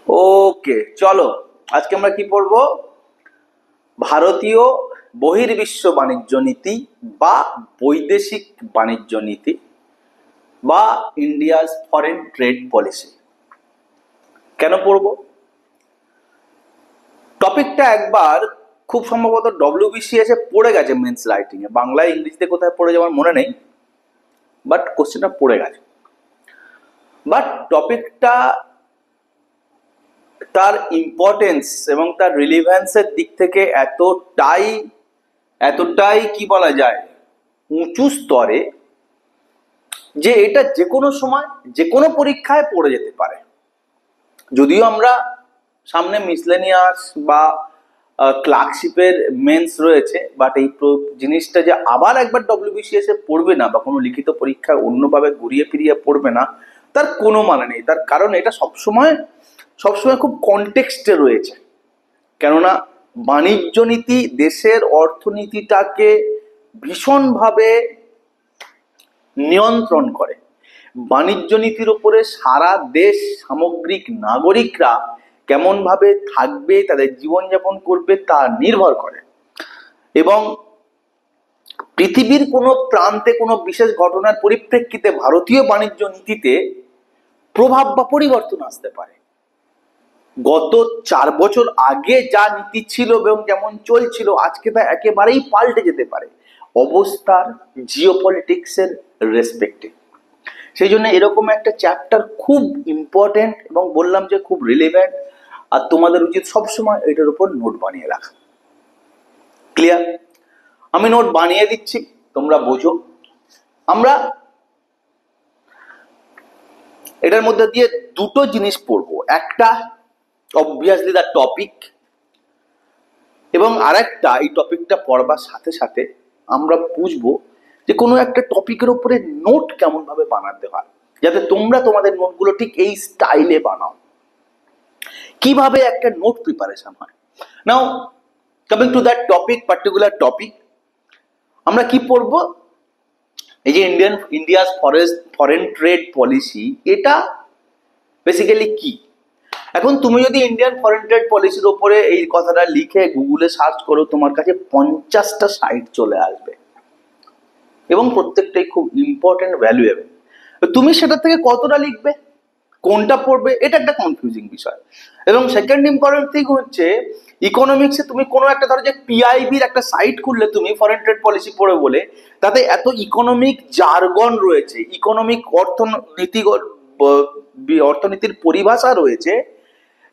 ওকে, চলো আজকে আমরা কি পড়বো? ভারতীয় বহির্বিশ্ব বাণিজ্য নীতি বা বৈদেশিক বাণিজ্য নীতি বা ইন্ডিয়াস ফরেন ট্রেড পলিসি। কেন পড়বো? টপিকটা একবার খুব সম্ভবত WBCS এ পড়ে গেছে মেন্স রাইটিং এ, বাংলায় ইংরেজিতে কোথায় পড়ে যাওয়ার মনে নেই, বাট কোশ্চেনটা পড়ে গেছে। বাট টপিকটা তার ইম্পর্টেন্স এবং তার রিলিভেন্সের দিক থেকে এতটাই কি বলা যায় উঁচু স্তরে, যে এটা যে কোনো সময় যে কোনো পরীক্ষায় পড়ে যেতে পারে। যদিও আমরা সামনে মিসলেনিয়াস বা ক্লার্কশিপের মেন্স রয়েছে, বাট এই জিনিসটা যে আবার একবার WBCS এ পড়বে না বা কোনো লিখিত পরীক্ষায় অন্যভাবে ঘুরিয়ে ফিরিয়ে পড়বে না, তার কোনো মানে নেই। তার কারণ এটা সবসময় খুব কনটেক্সটে রয়েছে। কেননা বাণিজ্য নীতি দেশের অর্থনীতিটাকে ভীষণভাবে নিয়ন্ত্রণ করে। বাণিজ্য নীতির উপরে সারা দেশ সামগ্রিক নাগরিকরা কেমন ভাবে থাকবে, তাদের জীবনযাপন করবে তা নির্ভর করে। এবং পৃথিবীর কোনো প্রান্তে কোনো বিশেষ ঘটনার পরিপ্রেক্ষিতে ভারতীয় বাণিজ্য নীতিতে প্রভাব বা পরিবর্তন আসতে পারে। গত 4 বছর আগে যা নীতি ছিল এবং যেমন চলছিল, আজকে তা একেবারেই পাল্টে যেতে পারে অবস্থার জিওপলিটিক্সের রেসপেক্টে। সেই জন্য এরকম একটা চ্যাপ্টার খুব ইম্পর্টেন্ট এবং বললাম যে খুব রিলেভেন্ট, আর তোমাদের উচিত সবসময় এটার উপর নোট বানিয়ে রাখা। ক্লিয়ার? আমি নোট বানিয়ে দিচ্ছি, তোমরা বোঝো। আমরা এটার মধ্যে দিয়ে দুটো জিনিস পড়বো, একটা অবভিয়াসলি দ্য টপিক, এবং আরেকটা এই টপিকটা পড়বার সাথে সাথে আমরা বুঝবো যে কোনো একটা টপিকের উপরে নোট কেমন ভাবে বানাতে হয়, যাতে তোমরা তোমাদের নোটগুলো ঠিক এই স্টাইলে বানাও। কিভাবে একটা নোট প্রিপারেশন হয়। নাও coming to that topic, particular topic, আমরা কি পড়বো? এই যে ইন্ডিয়াস ফরেন ট্রেড পলিসি, এটা বেসিক্যালি কি? এখন তুমি যদি ইন্ডিয়ান ফরেন ট্রেড পলিসির উপরে এই কথাটা লিখে গুগলে সার্চ করো, তোমার কাছে 50টা সাইট চলে আসবে এবং প্রত্যেকটাই খুব ইম্পর্টেন্ট, ভ্যালুয়েবল। তুমি সেটা থেকে কতটা লিখবে, কোনটা পড়বে, এটা একটা কনফিউজিং বিষয়। এবং সেকেন্ড ইম্পর্টেন্ট থিং হচ্ছে, ইকোনমিক্সে তুমি কোনো একটা ধরো যে PIBর একটা সাইট খুললে তুমি ফরেন ট্রেড পলিসি পড়ে বলে, তাতে এত ইকোনমিক জার্গন রয়েছে, ইকোনমিক অর্থনীতির পরিভাষা রয়েছে,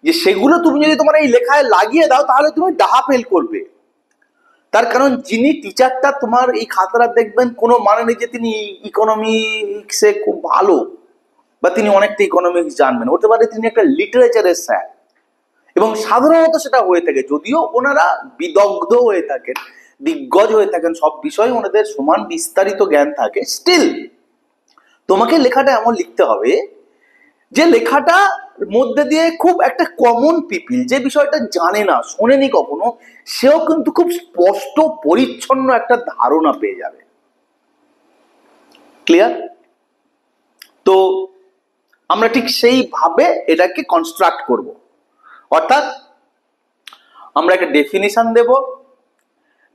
যে সেগুলো তুমি যদি তোমার এই লেখায় লাগিয়ে দাও তাহলে তুমি ডাহা ফেল করবে। তার কারণ যিনি টিচারটা তোমার এই খাতাটা দেখবেন, কোনো মানে নেই যে তিনি ইকোনমিক্সে খুব ভালো বা তিনি অনেকটা ইকোনমিক্স জানবেন, হতে পারে তিনি একটা লিটারেচারের স্যার, এবং সাধারণত সেটা হয়ে থাকে। যদিও ওনারা বিদগ্ধ হয়ে থাকেন, দিগ্গজ হয়ে থাকেন, সব বিষয়ে ওনাদের সমান বিস্তারিত জ্ঞান থাকে, স্টিল তোমাকে লেখাটা এমন লিখতে হবে যে লেখাটা মধ্যে দিয়ে খুব একটা কমন পিপিল, যে বিষয়টা জানে না, শোনেনি কখনো, সেও কিন্তু খুব স্পষ্ট পরিচ্ছন্ন একটা ধারণা পেয়ে যাবে। ক্লিয়ার? তো আমরা ঠিক সেইভাবে এটাকে কনস্ট্রাক্ট করব। অর্থাৎ আমরা একটা ডেফিনিশন দেব,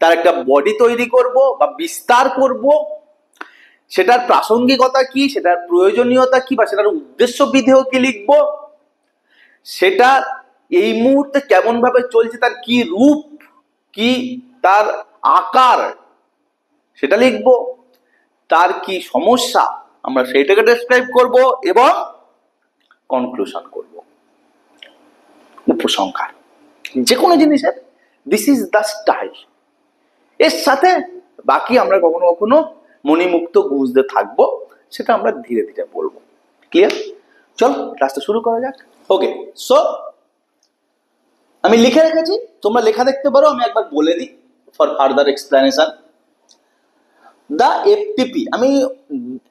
তার একটা বডি তৈরি করব বা বিস্তার করব, সেটার প্রাসঙ্গিকতা কি, সেটার প্রয়োজনীয়তা কি, বা সেটার উদ্দেশ্য বিধেয় কি লিখব, সেটা এই মুহূর্তে কেমন ভাবে চলছে, তার কি রূপ, কি তার আকার, সেটা লিখব, তার কি সমস্যা আমরা সেইটাকে ডেসক্রাইব করব, এবং কনক্লুশন করব, উপসংহার। যে কোনো জিনিসের দিস ইজ দ্য স্টাইল। এর সাথে বাকি আমরা কখনো কখনো মণিমুক্ত বুঝতে থাকবো, সেটা আমরা ধীরে ধীরে বলবো। ক্লিয়ার? চল ক্লাসটা শুরু করা যাক। ওকে, সো আমি লিখে রেখেছি, তোমরা লেখা দেখতে পারো, আমি একবার বলে দিই for further explanation. The FTP আমি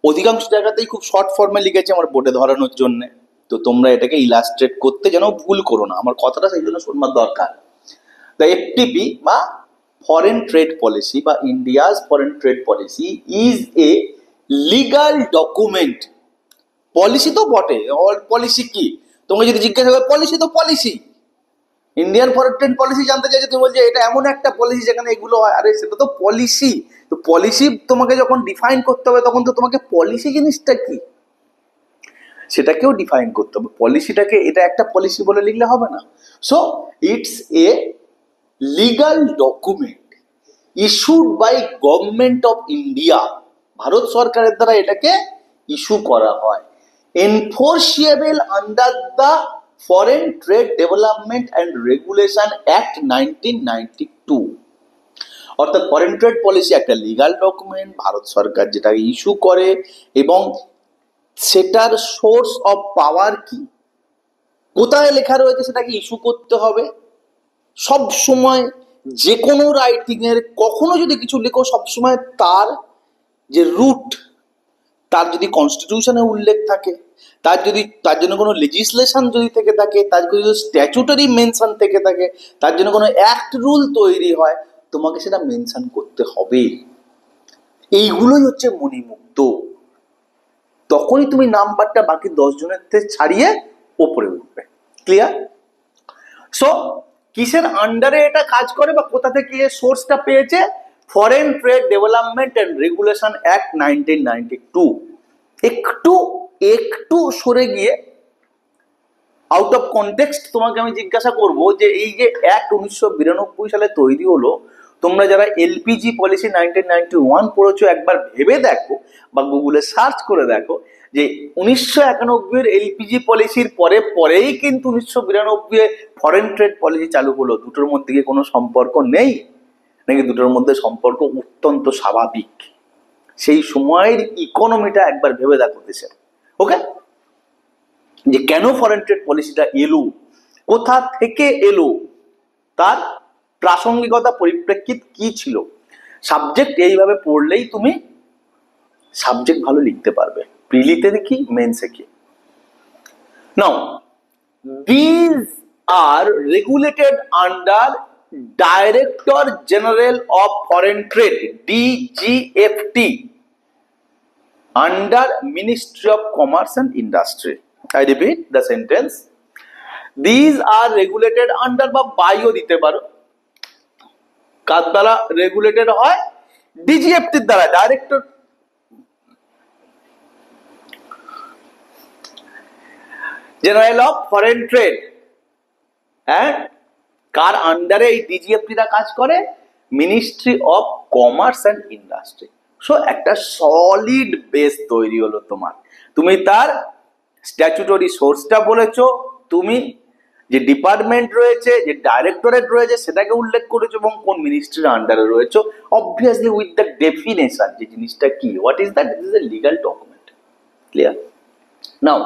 অধিকাংশ জায়গাতেই খুব শর্ট ফর্মে লিখেছি আমার বোর্ডে ধরানোর জন্য, তো তোমরা এটাকে ইলাস্ট্রেট করতে যেন ভুল করো না, আমার কথাটা সেই জন্য শোনবার দরকার। দ্য FTP বা ফরেন ট্রেড পলিসি বা India's foreign trade policy is a legal document. Policy তো বটে, পলিসি কি? তোমাকে যদি জিজ্ঞাসা করে পলিসি, তো পলিসি। ইন্ডিয়ান ফরেন পলিসি জানতে চাইছে, তুমি বলছো এটা এমন একটা পলিসি যেখানে এগুলো হয়। আরে সেটা তো পলিসি। তো পলিসি তোমাকে যখন ডিফাইন করতে হবে, তখন তো তোমাকে পলিসি জিনিসটা কি সেটাকেও ডিফাইন করতে হবে। পলিসিটাকে এটা একটা পলিসি বলে লিখলে হবে না। So it's a legal document issued by government of India. Bharat সরকারের দ্বারা এটাকে ইস্যু করা হয়। Enforceable under the foreign trade development and regulation act 1992। অর্থাৎ ফরেন ট্রেড পলিসি একটা লিগাল ডকুমেন্ট, ভারত সরকার যেটাকে ইস্যু করে, এবং সেটার সোর্স অফ পাওয়ার কি, কোথায় লেখা রয়েছে সেটাকে ইস্যু করতে হবে। সব সময় যে কোনো রাইটিং এর কখনো যদি কিছু লেখো, সবসময় তার যে রুট, তার যদি কনস্টিটিউশনে উল্লেখ থাকে, তার জন্য কোনো লেজিসলেশন যদি থেকে থাকে, তার যদি স্ট্যাচুটারি মেনশন থেকে থাকে, তার জন্য কোনো অ্যাক্ট রুল তৈরি হয়, তোমাকে সেটা মেনশন করতে হবে। এইগুলোই হচ্ছে মণিমুক্ত। তখনই তুমি নাম্বারটা বাকি 10 জনের থেকে ছাড়িয়ে ওপরে উঠবে। ক্লিয়ার? সো কিসের আন্ডারে এটা কাজ করে বা কোথা থেকে সোর্সটা পেয়েছে? Foreign trade development and regulation act 1992। একটু সরে গিয়ে আউট অফ কনটেক্সট তোমাকে আমি জিজ্ঞাসা করব যে এই যে অ্যাক্ট 1992 সালে তৈরি হলো, তোমরা যারা এলপিজি পলিসি 1991 পড়েছো, একবার ভেবে দেখো বা গুগলে সার্চ করে দেখো যে 1991 এর এলপিজি পলিসির পরেই কিন্তু 1992 এ ফরেন ট্রেড পলিসি চালু হলো। দুটোর মধ্যে কি কোনো সম্পর্ক নেই নাকি দুটোর মধ্যে সম্পর্ক অত্যন্ত স্বাভাবিক? সেই সময়ের ইকোনমিটা একবার ভেবে দেখো দেশের। ওকে, যে কেন ফরেন ট্রেড পলিসিটা এলো, কোথা থেকে এলো, তার প্রাসঙ্গিকতা পরিপ্রেক্ষিত কি ছিল। সাবজেক্ট এইভাবে পড়লেই তুমি সাবজেক্ট ভালো লিখতে পারবে। প্রিলিতে কি, মেন্সে কি। Now this are regulated under director general of foreign trade, DGFT, under Ministry of Commerce and Industry. I repeat the sentence. These are regulated under বা বাইও দিতে পারো। কার দ্বারা রেগুলেটেড হয়? ডিজিএফটির দ্বারা, director general of foreign trade. হ্যাঁ, কার আন্ডারে এই ডিজিএফটিটা কাজ করে? Ministry of commerce and industry. So একটা সলিড বেস তৈরি হলো তোমার। তুমি তার স্ট্যাচুটরি সোর্সটা বলেছো, তুমি যে ডিপার্টমেন্ট রয়েছে, যে ডাইরেক্টরেট রয়েছে সেটাকে উল্লেখ করেছো, এবং কোন মিনিস্ট্রির আন্ডারে রয়েছে, অবভিয়াসলি উইথ দ্য ডেফিনেশন যে জিনিসটা কি, what is that, this is A legal document. Clear? Now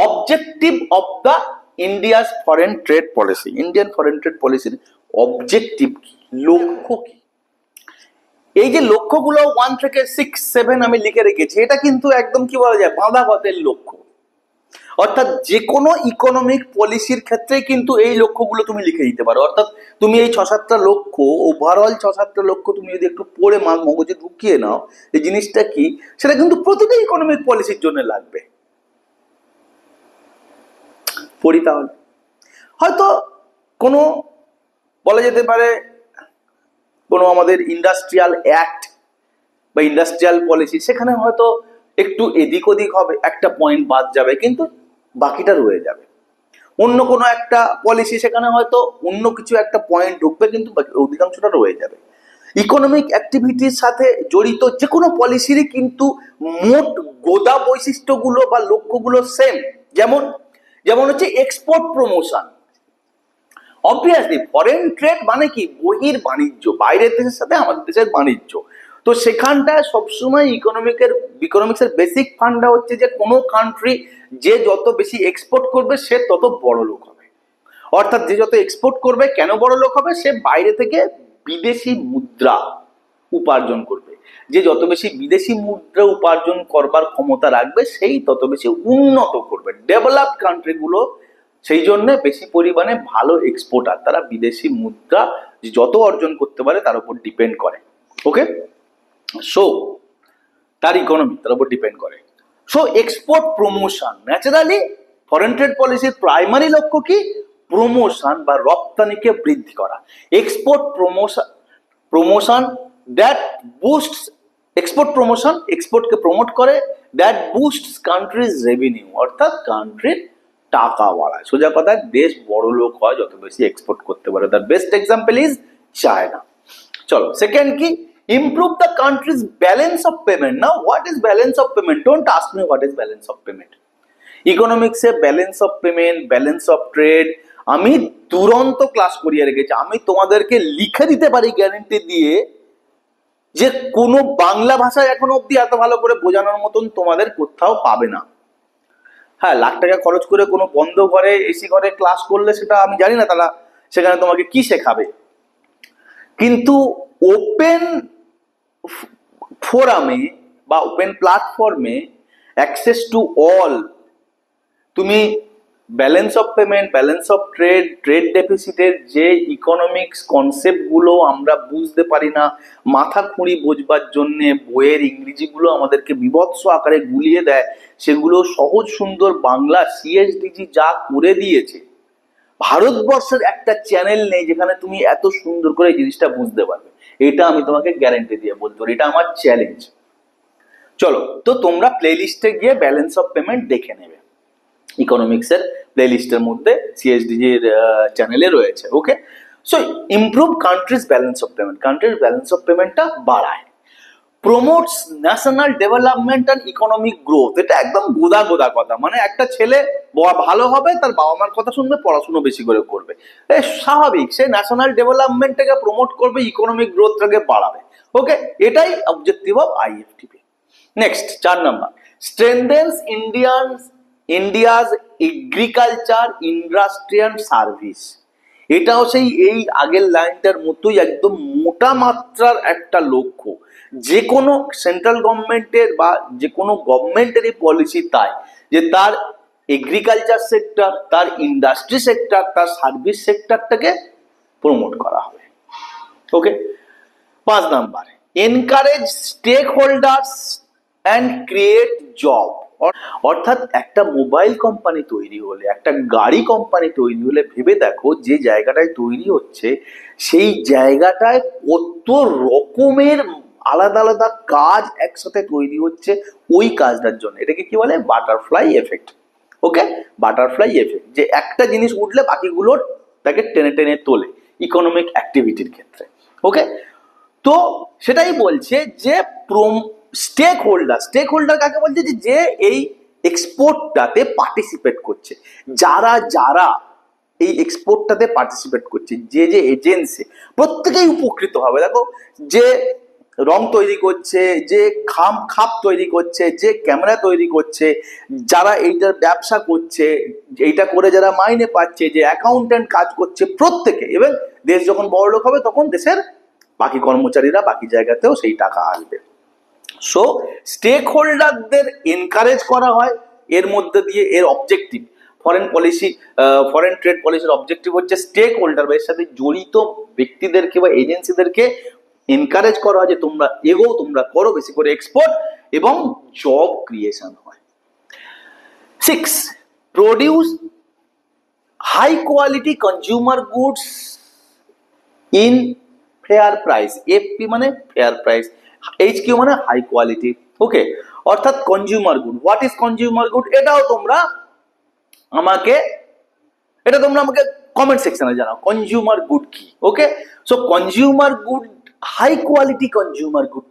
objective of the India's foreign trade policy. Indian foreign trade পলিসির অবজেক্টিভ কি, লক্ষ্য কি? এই যে লক্ষ্যগুলো 1 থেকে 6, 7 আমি লিখে রেখেছি, এটা কিন্তু একদম কি বলা যায়, বাঁধা গতের লক্ষ্য। অর্থাৎ যে কোনো ইকোনমিক পলিসির ক্ষেত্রে কিন্তু এই লক্ষ্যগুলো তুমি লিখে দিতে পারো। অর্থাৎ তুমি এই 6-7টা লক্ষ্য, ওভারঅল 6-7টা লক্ষ্য তুমি যদি একটু পড়ে মগজে ঢুকিয়ে নাও এই জিনিসটা কি, সেটা কিন্তু প্রতিটা ইকোনমিক পলিসির জন্য লাগবে। পড়ি তাহলে। হয়তো কোনো বলা যেতে পারে কোনো আমাদের ইন্ডাস্ট্রিয়াল অ্যাক্ট বা ইন্ডাস্ট্রিয়াল পলিসি, সেখানে হয়তো একটু এদিক ওদিক হবে, একটা পয়েন্ট বাদ যাবে, কিন্তু বাকিটা রয়ে যাবে। অন্য কোনো একটা পলিসি, সেখানে হয়তো অন্য কিছু একটা পয়েন্ট ঢুকবে, কিন্তু অধিকাংশটা রয়ে যাবে। ইকোনমিক অ্যাক্টিভিটির সাথে জড়িত যে কোনো পলিসিরই কিন্তু মোট গোদা বৈশিষ্ট্যগুলো বা লক্ষ্যগুলো সেম। যেমন হচ্ছে export promotion. Obviously foreign trade মানে কি, বহির বাণিজ্য, বাইরের দেশের সাথে আমাদের দেশের বাণিজ্য। তো সেখানটায় সবসময় ইকোনমিক্সের বেসিক ফান্ডা হচ্ছে যে কোনো কান্ট্রি যে যত বেশি এক্সপোর্ট করবে সে তত বড় লোক হবে। অর্থাৎ যে যত এক্সপোর্ট করবে, কেন বড় লোক হবে, সে বাইরে থেকে বিদেশি মুদ্রা উপার্জন করবে। যে যত বেশি বিদেশি মুদ্রা উপার্জন করবার ক্ষমতা রাখবে, সেই তত বেশি উন্নত করবে। ডেভেলপড কান্ট্রিগুলো সেই জন্য বেশি পরিমাণে ভালো এক্সপোর্টার, তারা বিদেশি মুদ্রা যত অর্জন করতে পারে তার উপর ডিপেন্ড করে। ওকে, সো তার ইকোনমি তার উপর ডিপেন্ড করে। So export promotion, naturally foreign trade পলিসির প্রাইমারি লক্ষ্য কি? প্রমোশন বা রপ্তানিকে বৃদ্ধি করা। Export promotion that boosts, export promotion এক্সপোর্টকে প্রমোট করে, দ্যাট বুস্টস কান্ট্রিজ রেভিনিউ, অর্থাৎ কান্ট্রির টাকা বাড়ায়। সোজা কথা, দেশ বড় লোক হয় যত বেশি এক্সপোর্ট করতে পারে। তার বেস্ট এক্সাম্পল ইজ চায়না। চলো, সেকেন্ড কি? Improve the country's balance of payment. Now what is balance of payment? Don't ask me what is balance of payment. ইকোনমিক্সে balance of payment, balance of trade আমি দুরন্ত class করিয়ে রেখেছি। আমি তোমাদেরকে লিখে দিতে পারি গ্যারেন্টি দিয়ে যে কোনো বাংলা ভাষায় এখনো অব্দি এত ভালো করে বোঝানোর মতন তোমাদের কোথাও পাবে না। হ্যাঁ, লাখ টাকা খরচ করে কোনো বন্ধ ঘরে এসি ঘরে ক্লাস করলে সেটা আমি জানি না তারা সেখানে তোমাকে কি শেখাবে, কিন্তু ওপেন ফোরামে বা ওপেন প্ল্যাটফর্মে অ্যাক্সেস টু অল তুমি balance of payment, balance of trade, trade ডেফিসিটের যে ইকোনমিক্স কনসেপ্টগুলো আমরা বুঝতে পারি না, মাথা খুঁড়ি বোঝবার জন্য বইয়ের ইংরেজিগুলো আমাদেরকে বিভৎস আকারে গুলিয়ে দেয়, সেগুলো সহজ সুন্দর বাংলা সিএসডিজি যা করে দিয়েছে, ভারতবর্ষের একটা চ্যানেল নেই যেখানে তুমি এত সুন্দর করে এই জিনিসটা বুঝতে পারবে। এটা আমি তোমাকে গ্যারেন্টি দিয়ে বলতে পারি, এটা আমার চ্যালেঞ্জ। চলো, তো তোমরা প্লে লিস্টে গিয়ে ব্যালেন্স অফ পেমেন্ট দেখে নেবে, ইকোনমিক্সের প্লে লিস্টের মধ্যে সিএসডিজির চ্যানেলে রয়েছে। Okay, so improve country's balance of payment, কান্ট্রির ব্যালেন্স অফ পেমেন্টটা বাড়ায়। Promotes national development and economic growth. এটা একদম গোদা গোদা কথা, মানে একটা ছেলে ভালো হবে, তার বাবা মার কথা শুনবে, পড়াশুনো বেশি করে করবে, স্বাভাবিক, সে ন্যাশনাল ডেভেলপমেন্টটাকে প্রমোট করবে, ইকোনমিক গ্রোথটাকে বাড়াবে। ওকে, এটাই objective of IFTP. Next 4 number, strengthens India's agriculture industry and service. এটাও সেই এই আগের লাইনটার মতোই একদম মোটা মাত্রার একটা লক্ষ্য। যে কোনো সেন্ট্রাল গভর্নমেন্টের বা যে কোনো গভর্নমেন্টেরই পলিসি তাই যে তার এগ্রিকালচার সেক্টর, তার ইন্ডাস্ট্রি সেক্টর, তার সার্ভিস সেক্টরটাকে প্রমোট করা হবে। Okay, 5 number, encourage stakeholders and create job. অর্থাৎ একটা মোবাইল কোম্পানি তৈরি হলে, একটা গাড়ি কোম্পানি তৈরি হলে ভেবে দেখো যে জায়গাটায় তৈরি হচ্ছে সেই জায়গাটায় কত রকমের আলাদা আলাদা কাজ একসাথে তৈরি হচ্ছে ওই কাজটার জন্য। এটাকে কি বলে? Butterfly effect. Okay, butterfly effect, যে একটা জিনিস উঠলে বাকিগুলোর তাকে টেনে টেনে তোলে ইকোনমিক অ্যাক্টিভিটির ক্ষেত্রে। ওকে, তো সেটাই বলছে যে স্টেক হোল্ডার কাকে বলছে? যে এই এক্সপোর্টটাতে পার্টিসিপেট করছে, যারা যারা এই এক্সপোর্টটাতে পার্টিসিপেট করছে, যে যে এজেন্সি, প্রত্যেকেই উপকৃত হবে। দেখো, যে রং তৈরি করছে, যে খাপ তৈরি করছে, যে ক্যামেরা তৈরি করছে, যারা এইটার ব্যবসা করছে, এইটা করে যারা মাইনে পাচ্ছে, যে অ্যাকাউন্ট্যান্ট কাজ করছে, প্রত্যেকে। এবং দেশ যখন বড়লোক হবে তখন দেশের বাকি কর্মচারীরা বাকি জায়গাতেও সেই টাকা আসবে। সো স্টেক হোল্ডারদের এনকারেজ করা হয় এর মধ্যে দিয়ে। এর অবজেক্টিভ ফরেন ট্রেড পলিসির অবজেক্টিভ হচ্ছে স্টেক হোল্ডার বা এর সাথে জড়িত ব্যক্তিদেরকে বা এজেন্সিদেরকে এনকারেজ করা হয় যে তোমরা এগো, তোমরা করো বেশি করে এক্সপোর্ট, এবং জব ক্রিয়েশন হয়। 6, produce high quality consumer goods in fair price. FP মানে ফেয়ার প্রাইস, এইচকিউ মানে হাই কোয়ালিটি। ওকে, অর্থাৎ consumer good. What is consumer good? এটাও তোমরা আমাকে কমেন্ট সেকশনে জানাও, কনজিউমার গুড কি। Okay, so consumer good, high quality consumer good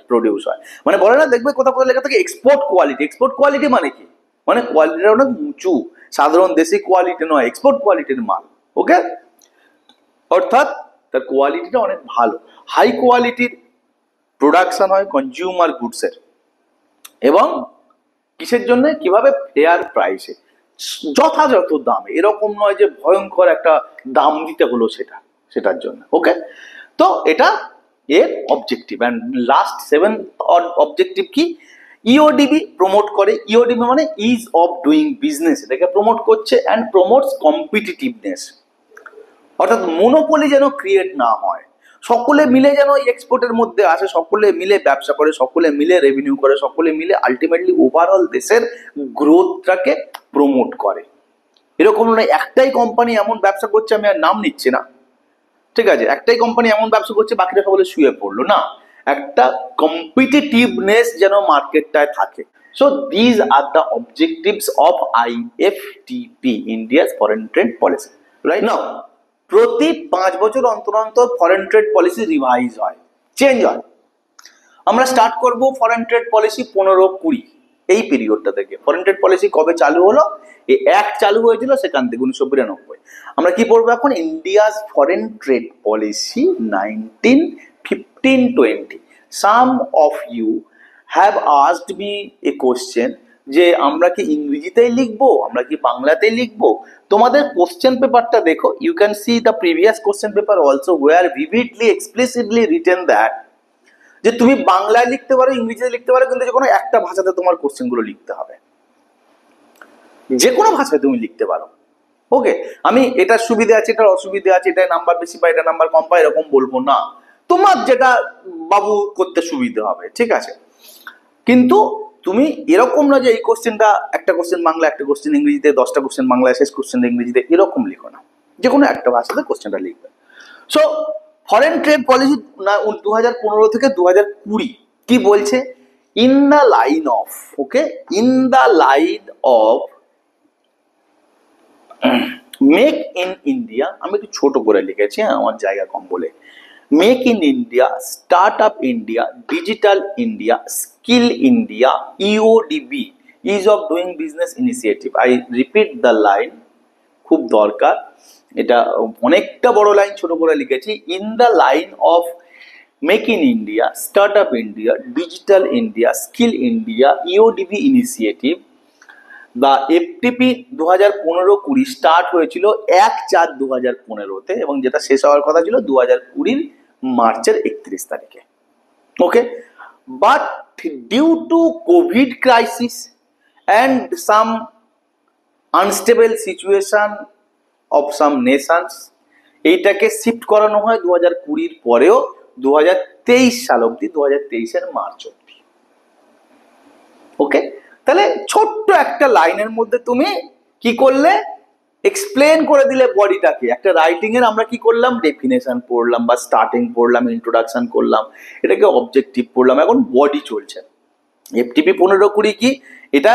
produce হয়। মানে বলে না, দেখবে কোথাও কোথাও লেখা থাকে এক্সপোর্ট কোয়ালিটি। এক্সপোর্ট কোয়ালিটি মানে কি? মানে কোয়ালিটিটা অনেক উঁচু, সাধারণ দেশি কোয়ালিটি নয়, এক্সপোর্ট কোয়ালিটির মাল। ওকে, অর্থাৎ তার কোয়ালিটিটা অনেক ভালো, হাই কোয়ালিটির প্রোডাকশন হয় কনজিউমার গুডসের। এবং কিসের জন্য? কিভাবে? ফেয়ার প্রাইসে, যথাযথ দামে। এরকম নয় যে ভয়ঙ্কর একটা দাম দিতে হলো সেটার জন্য। ওকে, তো এটা এর অবজেক্টিভ। অ্যান্ড লাস্ট 7 অবজেক্টিভ কি? ইওডিবি প্রমোট করে। ইওডিবি মানে ইজ অফ ডুইং বিজনেস, এটাকে প্রমোট করছে। অ্যান্ড প্রমোটস কম্পিটিটিভনেস, অর্থাৎ মনোপলি যেন ক্রিয়েট না হয়। সকলে মিলে যেন এক্সপোর্টের মধ্যে আসে, সকলে মিলে ব্যবসা করে, সকলে মিলে রেভিনিউ করে, সকলে মিলে আলটিমেটলি ওভারঅল দেশের গ্রোথটাকে প্রমোট করে। এরকম নয় একটাই কোম্পানি এমন ব্যবসা করছে, আমি আর নাম নিচ্ছি না, ঠিক আছে, একটাই কোম্পানি এমন ব্যবসা করছে বাকিরা সকলে শুয়ে পড়লো, না, একটা কম্পিটিটিভনেস যেন মার্কেটটায় থাকে। So these are the objectives of IFTP, India's foreign trade policy, right? Now প্রতি 5 বছর অন্তর অন্তর ফরেন ট্রেড পলিসি রিভাইজ হয়, চেঞ্জ হয়। আমরা স্টার্ট করব ফরেন ট্রেড পলিসি 15-20 এই পিরিয়ডটা থেকে। ফরেন ট্রেড পলিসি কবে চালু হলো? এই অ্যাক্ট চালু হয়েছিল সেখান থেকে 1992। আমরা কি পড়বো এখন? India's foreign trade policy 1915-20। Some of you have asked me a question যে আমরা কি ইংরেজিতেই লিখবো, আমরা কি বাংলাতেই লিখবো? তোমাদের কোশ্চেন পেপারটা দেখো, you can see the previous question paper also were vividly explicitly written that যে তুমি বাংলায় লিখতে পারো, ইংরেজিতে লিখতে পারো, কিন্তু যে কোনো একটা ভাষাতে তোমার কোশ্চেনগুলো লিখতে হবে, যে কোনো ভাষায় তুমি লিখতে পারো। ওকে, আমি এটার সুবিধা আছে, এটার অসুবিধা আছে, এটা নাম্বার বেশি পাই, এটা নাম্বার কম পাই, এরকম বলবো না, তোমার যেটা বাবু করতে সুবিধা হবে, ঠিক আছে? কিন্তু তুমি এরকম না যে এই কোশ্চেনটা, একটা কোশ্চেন বাংলা, একটা কোশ্চেন ইংরেজিতে, 10টা কোশ্চেন বাংলায়, শেষ কোশ্চেন ইংরেজিতে, এরকম লিখো না, যে কোনো একটা ভাষাতে কোশ্চেনটা লিখবে। সো ফরেন ট্রেড পলিসি 2015 থেকে 2020 কি বলছে? In the line of, okay, in the line of make in India, আমি একটু ছোট করে লিখেছি, আমার জায়গা কম বলে, make in India, start up India, digital India, skill India, EODB, ease of doing business initiative. I repeat the line, খুব দরকার, এটা অনেকটা বড় লাইন, ছোট করে লিখেছি। In the line of make in India, start up India, digital India, skill India, EODB initiative, the FTP 2015-20 start হয়েছিল 1/4/2015-তে এবং যেটা শেষ হওয়ার কথা ছিল 2020 মার্চের 31 তারিখে। Okay, but due to covid crisis and some unstable situation of some nations, এইটাকে শিফট করানো হয় 2020 পরেও 2023 সাল অব্দি, 2023-এর মার্চ অব্দি। ওকে, তাহলে ছোট্ট একটা লাইনের মধ্যে তুমি কি করলে? এক্সপ্লেন করে দিলে বডিটাকে। একটা রাইটিং এর আমরা কি করলাম? ডেফিনেশন পড়লাম বা স্টার্টিং পড়লাম, ইন্ট্রোডাকশন করলাম, এটাকে অবজেক্টিভ পড়লাম, এখন বডি চলছে। এফটিপি 15-20 কি, এটা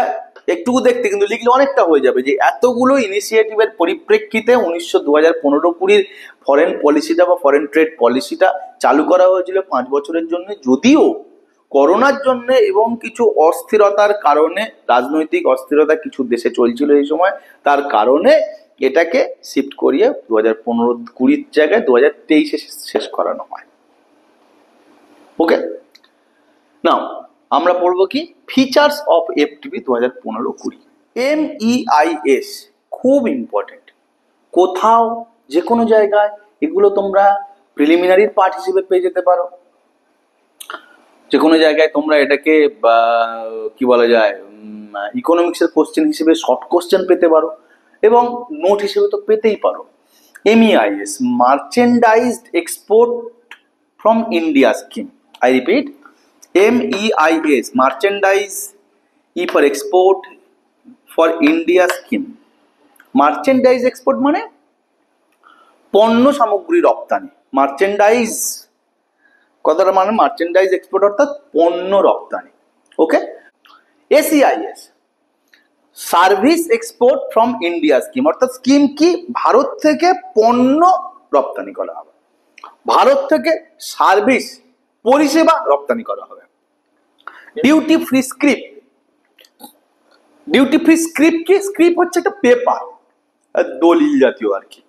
একটুকু দেখতে কিন্তু লিখলে অনেকটা হয়ে যাবে যে এতগুলো ইনিশিয়েটিভের পরিপ্রেক্ষিতে 2015-20 ফরেন পলিসিটা বা ফরেন ট্রেড পলিসিটা চালু করা হয়েছিল 5 বছরের জন্য। যদিও করোনার জন্য এবং কিছু অস্থিরতার কারণে, রাজনৈতিক অস্থিরতা কিছু দেশে চলছিল এই সময়, তার কারণে এটাকে শিফট করিয়ে 2015-20 জায়গায় 2023-এ শেষ করানো হয়। ওকে, নাও আমরা পড়বো কি? Features of FTP 2015-20। MEIS খুব ইম্পর্টেন্ট, কোথাও যে কোনো জায়গায় এগুলো তোমরা প্রিলিমিনারি পার্ট হিসেবে পেয়ে যেতে পারো, যে কোনো জায়গায় তোমরা এটাকে কি বলা যায়, ইকোনমিক্সের কোশ্চেন হিসেবে শর্ট কোশ্চেন পেতে পারো এবং নোট হিসেবে তো পেতেই পারো। MEIS, merchandised export from India scheme. I repeat, MEIS, merchandise E for export for India scheme. Merchandise export মানে পণ্য সামগ্রী রপ্তানি। মার্চেন্ডাইজ কথাটা মানে মার্চেন্ডাইজ এক্সপোর্ট অর্থাৎ পণ্য রপ্তানি। ওকে, SEIS, service export from India scheme, অর্থাৎ স্কিম কি? ভারত থেকে পণ্য রপ্তানি করা হবে, ভারত থেকে সার্ভিস পরিষেবা রপ্তানি করা হবে। Duty free script, duty free script কি? স্ক্রিপ্ট হচ্ছে একটা পেপার, দলিল জাতীয় আর কি,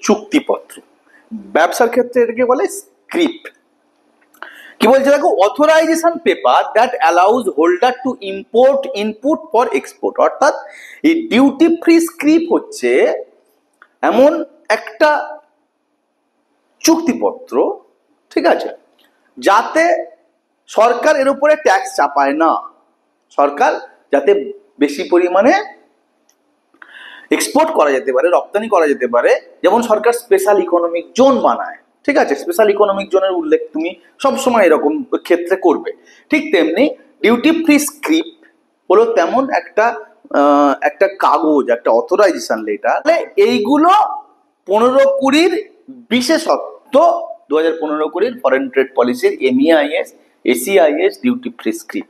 চুক্তিপত্র। ব্যবসার ক্ষেত্রে এটাকে বলে স্ক্রিপ্ট। কি বলছে দেখো, authorisation paper that allows holder two import input for export. অর্থাৎ এই ডিউটি ফ্রি স্ক্রিপ্ট হচ্ছে এমন একটা চুক্তিপত্র, ঠিক আছে, যাতে সরকার এর উপরে ট্যাক্স চাপায় না, সরকার যাতে বেশি পরিমাণে এক্সপোর্ট করা যেতে পারে, রপ্তানি করা যেতে পারে। যেমন সরকার স্পেশাল ইকোনমিক জোন বানায়, ঠিক আছে, স্পেশাল ইকোনমিক জোনের উল্লেখ তুমি সবসময় এরকম ক্ষেত্রে করবে। ঠিক তেমনি ডিউটি ফ্রি স্ক্রিপ হলো তেমন একটা কাগজ, একটা অথরাইজেশন লেটার। এইগুলো 15-20 বিশেষত্ব 2015-20 ফরেন ট্রেড পলিসির MEIS, ACIS, duty free script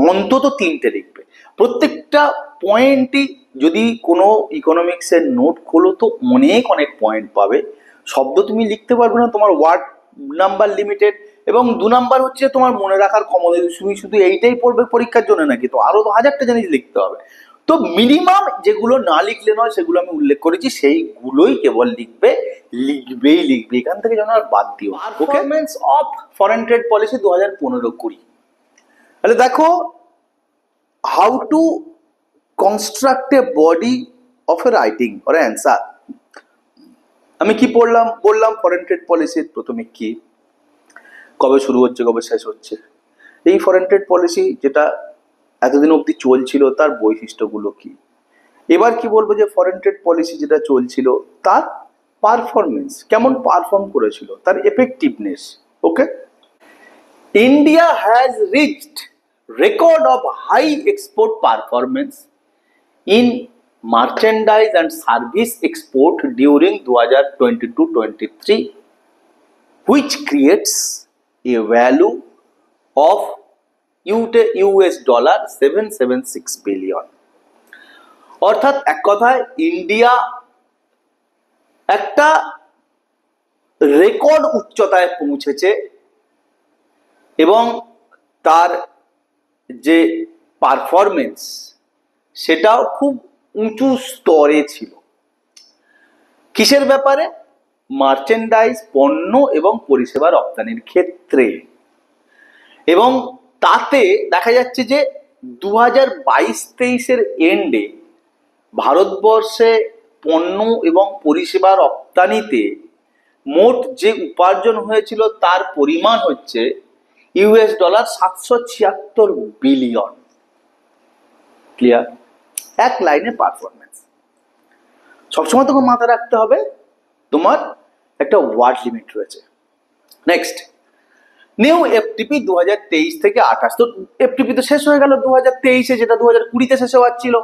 অন্তত 3টে লিখবে। প্রত্যেকটা পয়েন্টই যদি কোনো ইকোনমিক্সের নোট খোলো তো অনেক অনেক পয়েন্ট পাবে। শব্দ তুমি লিখতে পারবে না, তোমার ওয়ার্ড নাম্বার লিমিটেড, এবং 2 নাম্বার হচ্ছে তোমার মনে রাখার ক্ষমতা। তুমি শুধু এইটাই পড়বে পরীক্ষার জন্য নাকি, তো আরো 1000টা জিনিস লিখতে হবে। তো মিনিমাম যেগুলো না লিখলে নয় সেগুলো আমি উল্লেখ করেছি, সেইগুলোই কেবল লিখবেই লিখবে, এখান থেকে যেন আর বাদ দিও। Performance of foreign trade policy 2015-20। তাহলে দেখো, how to construct A body of A writing or answer. আমি কি বললাম ফরেন ট্রেড পলিসির প্রথমে কি, কবে শুরু হচ্ছে, কবে শেষ হচ্ছে, এই ফরেন ট্রেড পলিসি যেটা এতদিন অবধি চলছিল তার বৈশিষ্ট্যগুলো কি। এবার কি বলবো যে ফরেন ট্রেড পলিসি যেটা চলছিল তার পারফরমেন্স কেমন পারফর্ম করেছিল, তার effectiveness. Okay, India has reached record of high export performance in merchandise and service export during 2022-23, which creates a value of $776 billion। অর্থাৎ এক কথায় ইন্ডিয়া একটা রেকর্ড উচ্চতায় পৌঁছেছে এবং তার যে পারফরমেন্স সেটাও খুব উঁচু স্তরে ছিল। কিসের ব্যাপারে? মার্চেন্ডাইজ, পণ্য এবং পরিষেবা রপ্তানির ক্ষেত্রে। এবং তাতে দেখা যাচ্ছে যে 2022-23 এন্ডে ভারতবর্ষে পণ্য এবং পরিষেবা রপ্তানিতে মোট যে উপার্জন হয়েছিল তার পরিমাণ হচ্ছে $776 বিলিয়ন। ক্লিয়ার? এক লাইনে পারফরমেন্স। সবসময় তোমাকে মাথায় রাখতে হবে তোমার একটা ওয়ার্ড লিমিট রয়েছে। Next, new FTP 2023-28। তো এফটিপি তো শেষ হয়ে গেল 2023-এ, যেটা 2020-তে শেষ হওয়ার ছিল,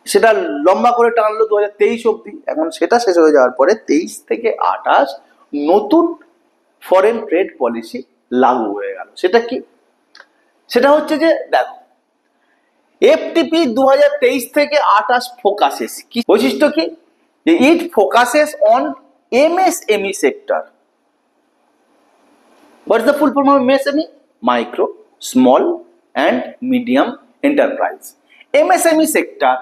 সেটা লম্বা করে টানলো 2023 অব্দি। এখন সেটা শেষ হয়ে যাওয়ার পরে 23-28 নতুন ফরেন ট্রেড পলিসি লাগু হয়ে গেল। সেটা কি? সেটা হচ্ছে যে দেখো, এফটিপি 2023-28 ফোকাসেস কি, বৈশিষ্ট্য কি? It focuses on MSME sector. What is the full form of MSME? Micro, small and medium enterprise. MSME sector,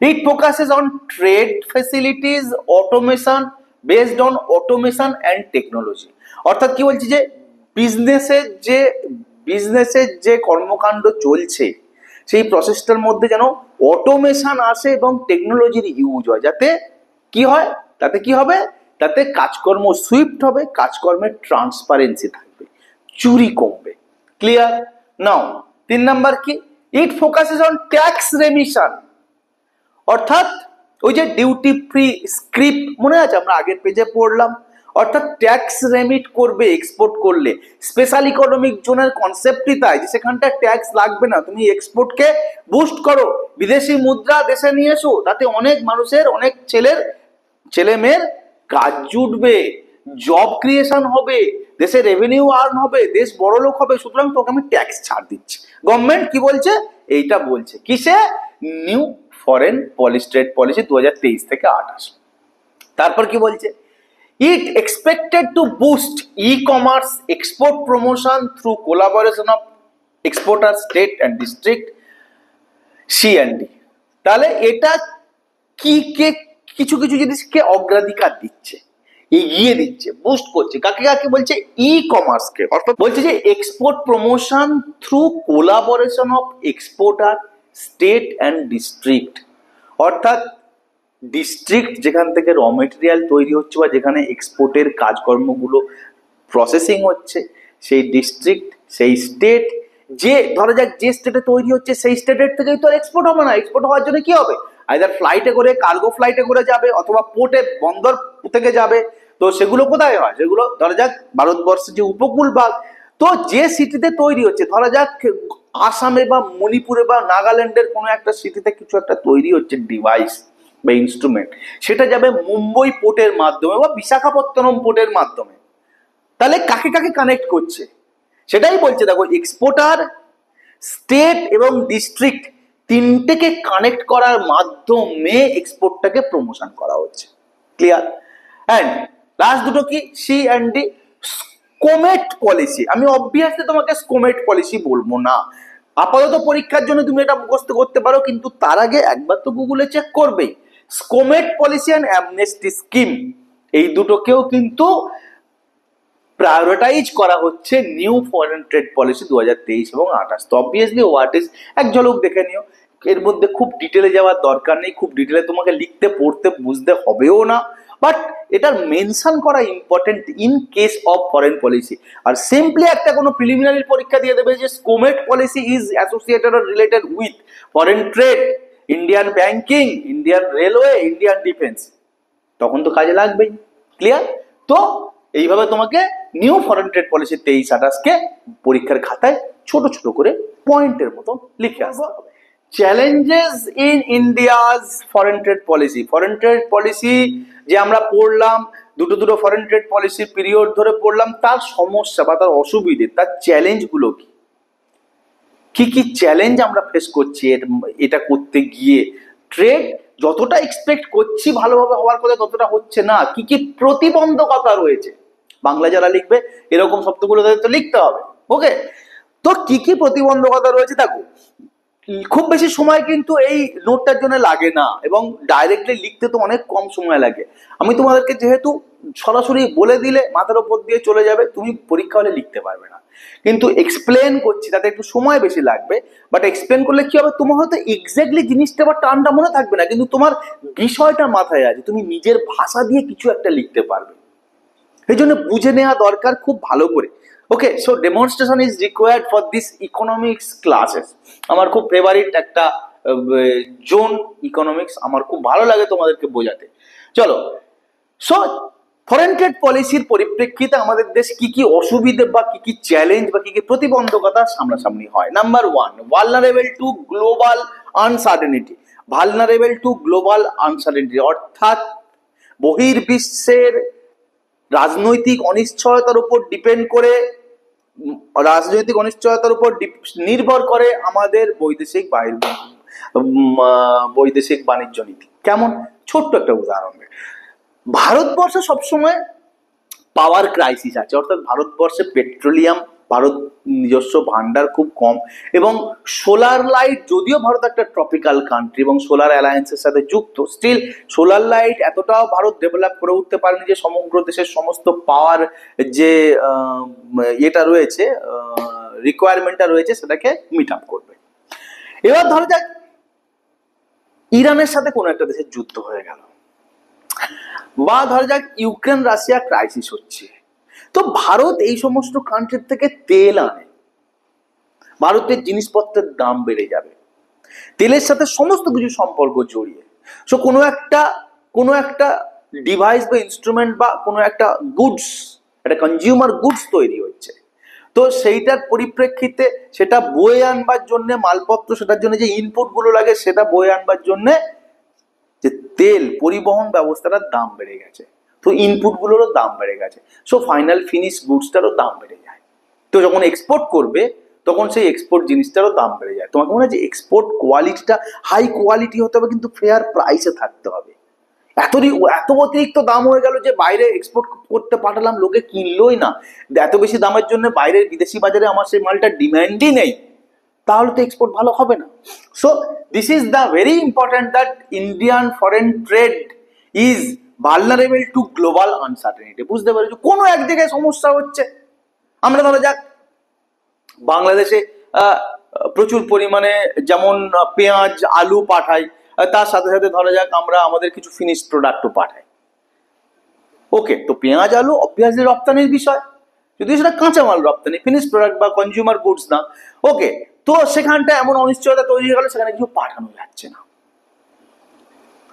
it focuses on trade facilities, automation, based on automation and technology. অর্থাৎ কি বলছি যে বিজনেসের যে কর্মকাণ্ড চলছে সেই প্রসেসটার মধ্যে যেন অটোমেশন আসে এবং টেকনোলজির ইউজ হয়, যাতে কি হয়, তাতে কাজকর্ম সুইফট হবে, কাজকর্মের ট্রান্সপারেন্সি থাকবে, চুরি কমবে। ক্লিয়ার? নাও 3 নাম্বার কি? It focuses on tax remission. অর্থাৎ ওই যে ডিউটি ফ্রি স্ক্রিপ মনে আছে, আমরা আগের পেজে পড়লাম। অর্থাৎ ট্যাক্স রেমিট করবে এক্সপোর্ট করলে। স্পেশাল ইকোনমিক জোনের কনসেপ্টই তাই, যে সেখানটা ট্যাক্স লাগবে না, তুমি এক্সপোর্টকে বুস্ট করো, বিদেশি মুদ্রা দেশে নিয়ে এসো, তাতে অনেক মানুষের, অনেক ছেলে মেয়ের কাজ জুটবে, জব ক্রিয়েশন হবে, দেশে রেভিনিউ আর্ন হবে, দেশ বড় লোক হবে। সুতরাং তোকে আমি ট্যাক্স ছাড় দিচ্ছি। গভর্নমেন্ট কি বলছে? এইটা বলছে। কিসে? New foreign trade policy 2023-28। তারপর কি বলছে? It expected to boost e-commerce export promotion through collaboration of exporter, state and district, C&D। তাহলে এটা কিছু জিনিসকে অগ্রাধিকার দিচ্ছে, এগিয়ে দিচ্ছে, বুস্ট করছে। কাকে বলছে? ই-কমার্সকে। অর্থাৎ বলছে যে export promotion through collaboration of exporter, state and district. অর্থাৎ ডিস্ট্রিক্ট যেখান থেকে র মেটেরিয়াল তৈরি হচ্ছে বা যেখানে এক্সপোর্টের কাজকর্মগুলো প্রসেসিং হচ্ছে, সেই ডিস্ট্রিক্ট, সেই স্টেট, যে ধরা যাক যে স্টেটে তৈরি হচ্ছে সেই স্টেটের থেকেই তো এক্সপোর্ট হবে না। এক্সপোর্ট হওয়ার জন্য কি হবে? আইদার ফ্লাইটে করে, কার্গো ফ্লাইটে করে যাবে, অথবা পোর্টে বন্দর থেকে যাবে। তো সেগুলো কোথায় হয়? সেগুলো ধরা যাক ভারতবর্ষের যে উপকূল ভাগ, তো যে সিটিতে তৈরি হচ্ছে, ধরা যাক আসামে বা মণিপুরে বা নাগাল্যান্ডের কোনো একটা সিটিতে কিছু একটা তৈরি হচ্ছে ডিভাইস বা ইনস্ট্রুমেন্ট, সেটা যাবে মুম্বই পোর্টের মাধ্যমে বা বিশাখাপত্তনম পোর্টের মাধ্যমে। তাহলে কাকে কাকে কানেক্ট করছে? সেটাই বলছে, দেখো এক্সপোর্টার, স্টেট এবং ডিস্ট্রিক্ট তিনটেকে কানেক্ট করার মাধ্যমে এক্সপোর্টটাকে প্রমোশন করা হচ্ছে। ক্লিয়ার? অ্যান্ড লাস্ট দুটো কি? C and D, SCOMET policy. আমি অবভিয়াসলি তোমাকে স্কোমেট পলিসি বলবো না, আপাতত পরীক্ষার জন্য তুমি এটা মুখস্থ করতে পারো, কিন্তু তার আগে একবার তো গুগলে চেক করবেই। স্কোমেট পলিসি অ্যান্ড অ্যামনেস্টি স্কিম, এই দুটোকেও কিন্তু প্রায়োরিটাইজ করা হচ্ছে নিউ ফরেন ট্রেড পলিসি 2023 এবং 28। তো অবভিয়াসলি হোয়াট ইজ, এক ঝলক দেখে নিও, এর মধ্যে খুব ডিটেলে যাওয়ার দরকার নেই, খুব ডিটেলে তোমাকে লিখতে পড়তে বুঝতে হবেও না, বাট এটার মেনশন করা important in case of foreign policy. আর সিম্পলি একটা কোনো প্রিলিমিনারি পরীক্ষা দিয়ে দেবে যে SCOMET policy is associated or related with foreign trade, Indian banking, Indian railway, Indian defence, তখন তো কাজে লাগবেই। ক্লিয়ার? তো এইভাবে তোমাকে নিউ ফরেন ট্রেড পলিসি 23-28 পরীক্ষার খাতায় ছোট ছোট করে পয়েন্টের মতো লিখে আসতে হবে। Challenges in India's foreign trade policy. Foreign trade policy যে আমরা পড়লাম, দুটো দুটো ফরেন ট্রেড পলিসি পিরিয়ড ধরে পড়লাম, তার সমস্যা বা তার অসুবিধে, তার চ্যালেঞ্জগুলো কি কি কি চ্যালেঞ্জ আমরা ফেস করছি এটা করতে গিয়ে, ট্রেড যতটা এক্সপেক্ট করছি ভালোভাবে হওয়ার কথা ততটা হচ্ছে না, কি কি প্রতিবন্ধকতা রয়েছে, বাংলা যারা লিখবে এরকম শব্দগুলো তো লিখতে হবে। ওকে, তো কি কি প্রতিবন্ধকতা রয়েছে দেখো, খুব বেশি সময় কিন্তু এই নোটটার জন্য লাগে না, এবং ডাইরেক্টলি লিখতে তো অনেক কম সময় লাগে। আমি তোমাদেরকে যেহেতু সরাসরি বলে দিলে মাথার উপর দিয়ে চলে যাবে, তুমি পরীক্ষা হলে লিখতে পারবে না, কিন্তু এক্সপ্লেন করছি তাতে একটু সময় বেশি লাগবে। বাট এক্সপ্লেন করলে কি হবে, তোমার হয়তো এক্স্যাক্টলি জিনিসটা বা টার্মটা মনে থাকবে না, কিন্তু তোমার বিষয়টা মাথায় আছে, তুমি নিজের ভাষা দিয়ে কিছু একটা লিখতে পারবে। এই জন্য বুঝে নেওয়া দরকার খুব ভালো করে। Okay, so demonstration is required for this economics classes. আমার খুব ফেভারিট একটা জোন ইকোনমিক্স, আমার খুব ভালো লাগে তোমাদেরকে বোঝাতে। চলো, সো ফরেন ট্রেড পলিসির পরিপ্রেক্ষিতে আমাদের দেশ কি কি অসুবিধে বা কি কি চ্যালেঞ্জ বা কি কি প্রতিবন্ধকতা সামনাসামনি হয়। Number 1, vulnerable to global uncertainty. Vulnerable to global uncertainty অর্থাৎ বহির্বিশ্বের রাজনৈতিক অনিশ্চয়তার উপর ডিপেন্ড করে, রাজনৈতিক অনিশ্চয়তার উপর নির্ভর করে আমাদের বৈদেশিক বাণিজ্য নীতি। কেমন? ছোট্ট একটা উদাহরণ, ভারতবর্ষে সবসময় পাওয়ার ক্রাইসিস আছে, অর্থাৎ ভারতবর্ষে পেট্রোলিয়াম, ভারত নিজস্ব ভান্ডার খুব কম, এবং সোলার লাইট, যদিও ভারত একটা ট্রপিক্যাল কান্ট্রি এবং সোলার অ্যালায়েন্সের সাথে যুক্ত, স্টিল সোলার লাইট এতটাও ভারত ডেভেলপ করে উঠতে পারেনি যে সমগ্র দেশের সমস্ত পাওয়ার যে এটা রয়েছে, রিকোয়ারমেন্টটা রয়েছে সেটাকে মিট আপ করবে। এবার ধরা যাক ইরানের সাথে কোনো একটা দেশের যুদ্ধ হয়ে গেল, বা ধরা যাক ইউক্রেন রাশিয়া ক্রাইসিস হচ্ছে, তো ভারত এই সমস্ত কান্ট্রির থেকে তেল আনে, ভারতের জিনিসপত্রের দাম বেড়ে যাবে, তেলের সাথে সমস্ত কিছু সম্পর্ক জড়িয়ে। সো কোনো একটা ডিভাইস বা ইনস্ট্রুমেন্ট বা কোনো একটা গুডস, একটা কনজিউমার গুডস তৈরি হচ্ছে, তো সেইটার পরিপ্রেক্ষিতে সেটা বয়ে আনবার জন্য মালপত্র, সেটার জন্য যে ইনপুট গুলো লাগে সেটা বয়ে আনবার জন্য যে তেল পরিবহন ব্যবস্থাটার দাম বেড়ে গেছে, তো ইনপুট গুলোরও দাম বেড়ে গেছে, সো ফাইনাল ফিনিশ গুডসটারও দাম বেড়ে যায়। তো যখন এক্সপোর্ট করবে তখন সেই এক্সপোর্ট জিনিসটারও দাম বেড়ে যায়। তোমাকে মনে হয় যে এক্সপোর্ট কোয়ালিটিটা হাই কোয়ালিটি হতে হবে, কিন্তু ফেয়ার প্রাইসে থাকতে হবে। এত অতিরিক্ত দাম হয়ে গেল যে বাইরে এক্সপোর্ট করতে পাঠালাম, লোকে কিনলোই না, এত বেশি দামের জন্য বাইরের বিদেশি বাজারে আমার সেই মালটা ডিমান্ডই নেই, তাহলে তো এক্সপোর্ট ভালো হবে না। So this is the very important that Indian foreign trade is vulnerable to global uncertainty. বুঝতে পেরেছো? কোনো এক জায়গায় সমস্যা হচ্ছে, আমরা ধরো যাক বাংলাদেশে প্রচুর পরিমাণে যেমন পেঁয়াজ আলু পাঠাই, তার সাথে সাথে ধরা যাক আমরা আমাদের কিছু ফিনিশ প্রোডাক্টও পাঠাই। ওকে, তো পেঁয়াজ আলু অবভিয়াসলি রপ্তানির বিষয়, যদিও সেটা কাঁচামাল রপ্তানি, ফিনিশ প্রোডাক্ট বা কনজিউমার গুডস না। ওকে, তো সেখানটা এমন অনিশ্চয়তা তৈরি হয়ে গেল, সেখানে কিছু পাঠানো যাচ্ছে না।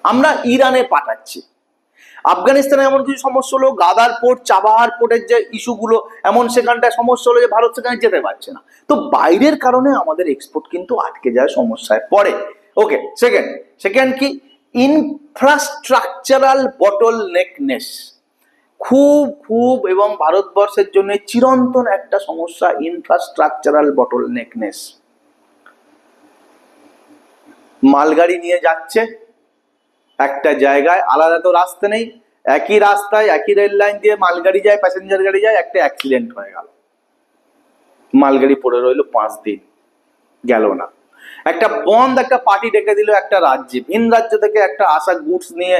আমরা ইরানে পাঠাচ্ছি। আফগানিস্তানে এমন কিছু সমস্যা হলো, গাদার পোর্ট, চাবাহার পোর্টের যে ইস্যুগুলো, এমন সেখানটায় সমস্যা হলো যে ভারত সেখানে যেতে পারছে না। তো বাইরের কারণে আমাদের এক্সপোর্ট কিন্তু আটকে যায়, সমস্যায় পড়ে। ওকে, সেকেন্ড কি, ইনফ্রাস্ট্রাকচারাল বটলনেকনেস। খুব এবং ভারতবর্ষের জন্য চিরন্তন একটা সমস্যা ইনফ্রাস্ট্রাকচারাল বটলনেকনেস। মালগাড়ি নিয়ে যাচ্ছে একটা জায়গায়, আলাদা তো রাস্তা নেই, একই রাস্তায় একই রেল লাইন দিয়ে মালগাড়ি যায়, প্যাসেঞ্জার গাড়ি যায়, একটা অ্যাক্সিডেন্ট হয়ে গেল, মালগাড়ি পড়ে রইলো 5 দিন, গেল না। একটা বন্ধ, একটা পার্টি ডেকে দিল একটা রাজ্যে, ভিন রাজ্য থেকে একটা আসা গুডস নিয়ে,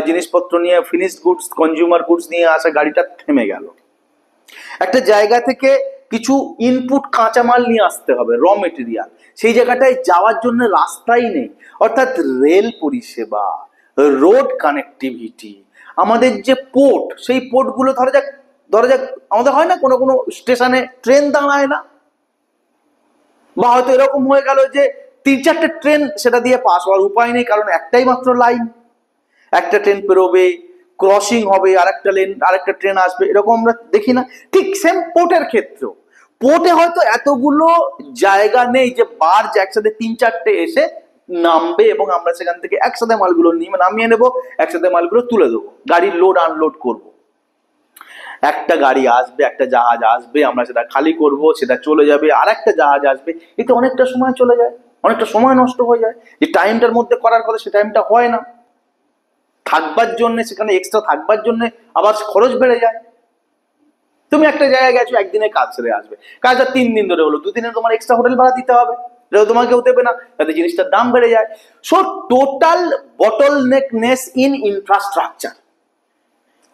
জিনিসপত্র নিয়ে, ফিনিশড গুডস, কনজিউমার গুডস নিয়ে আসা গাড়িটা থেমে গেল। একটা জায়গা থেকে কিছু ইনপুট কাঁচামাল নিয়ে আসতে হবে, র মেটেরিয়াল, সেই জায়গাটায় যাওয়ার জন্য রাস্তাই নেই। অর্থাৎ রেল পরিষেবা, রোড কানেক্টিভিটি, আমাদের যে পোর্ট, সেই পোর্টগুলো ধরা যাক আমাদের হয় না কোনো কোনো স্টেশনে ট্রেন দাঁড়ায় না, বা হয়তো এরকম হয়ে গেল যে 3-4টে ট্রেন সেটা দিয়ে পাস হওয়ার উপায় নেই, কারণ একটাই মাত্র লাইন, একটা ট্রেন বেরোবে, ক্রসিং হবে, আরেকটা ট্রেন আসবে, এরকম আমরা দেখি না? ঠিক সেম পোর্টের ক্ষেত্রেও, পোর্টে হয়তো এতগুলো জায়গা নেই যে বার্জ একসাথে 3-4টে এসে নামবে এবং আমরা সেখান থেকে একসাথে মালগুলো নামিয়ে নেবো, একসাথে মালগুলো তুলে দেবো, গাড়ির লোড আনলোড করবো। একটা গাড়ি আসবে, একটা জাহাজ আসবে, আমরা সেটা খালি করব, সেটা চলে যাবে, আর একটা জাহাজ আসবে, এতে অনেকটা সময় চলে যায়, অনেকটা সময় নষ্ট হয়ে যায়, যে টাইমটার মধ্যে করার কথা সে টাইমটা হয় না, থাকবার জন্য সেখানে এক্সট্রা থাকবার জন্য আবার খরচ বেড়ে যায়। তুমি একটা জায়গায় গেছো, একদিনে কাজ সেরে আসবে, কাজটা 3 দিন ধরে হলো, 2 দিনে তোমার এক্সট্রা হোটেল ভাড়া দিতে হবে, এটা তোমার কেউ দেবে না, তাতে জিনিসটার দাম বেড়ে যায়। So total bottleneckness in infrastructure.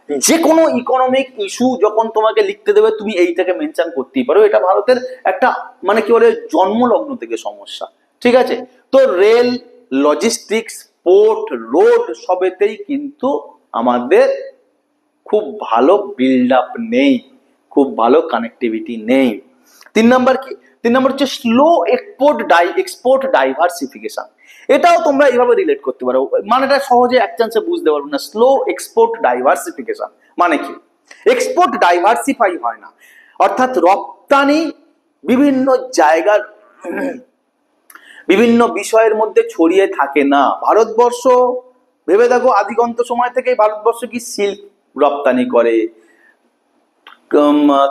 যে কোনো ইকোনমিক ইস্যু যখন তোমাকে লিখতে দেবে, তুমি এইটাকে মেনশন করতেই পারো, এটা ভারতের একটা মানে কি বলে জন্মলগ্ন থেকে সমস্যা, ঠিক আছে? তো রেল, লজিস্টিক্স, পোর্ট, রোড সবেতেই কিন্তু আমাদের খুব ভালো বিল্ড আপ নেই, খুব ভালো কানেক্টিভিটি নেই। 3 নম্বর কি? 3 নম্বর হচ্ছে স্লো এক্সপোর্ট ডাইভার্সিফিকেশন। এটাও তোমরা এইভাবে রিলেট করতে পারো, মানেটা সহজে এক চান্সে বুঝতে পারবে না। স্লো এক্সপোর্ট ডাইভার্সিফিকেশন মানে কি? এক্সপোর্ট ডাইভার্সিফাই হয় না, অর্থাৎ রপ্তানি বিভিন্ন জায়গার বিভিন্ন বিষয়ের মধ্যে ছড়িয়ে থাকে না। ভারতবর্ষ ভেবে দেখো, আদিগন্ত সময় থেকেই ভারতবর্ষ কি সিল্ক রপ্তানি করে,